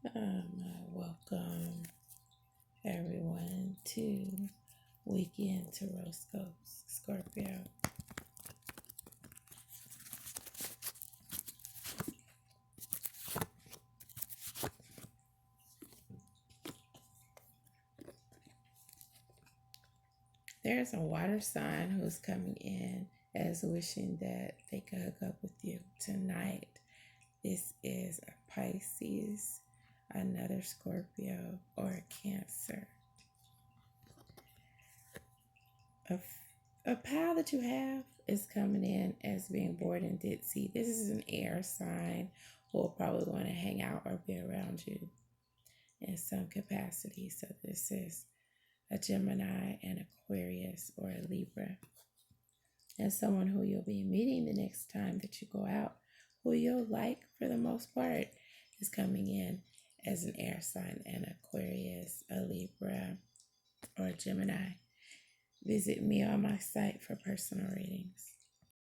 Welcome everyone to Weekend Horoscopes, Scorpio. There's a water sign who's coming in as wishing that they could hook up with you tonight. This is a Pisces, another Scorpio, or a Cancer. A pal that you have is coming in as being bored and ditzy. This is an air sign who will probably want to hang out or be around you in some capacity. So this is a Gemini, an Aquarius, or a Libra. And someone who you'll be meeting the next time that you go out, who you'll like for the most part, is coming in as an air sign, an Aquarius, a Libra, or a Gemini. Visit me on my site for personal readings.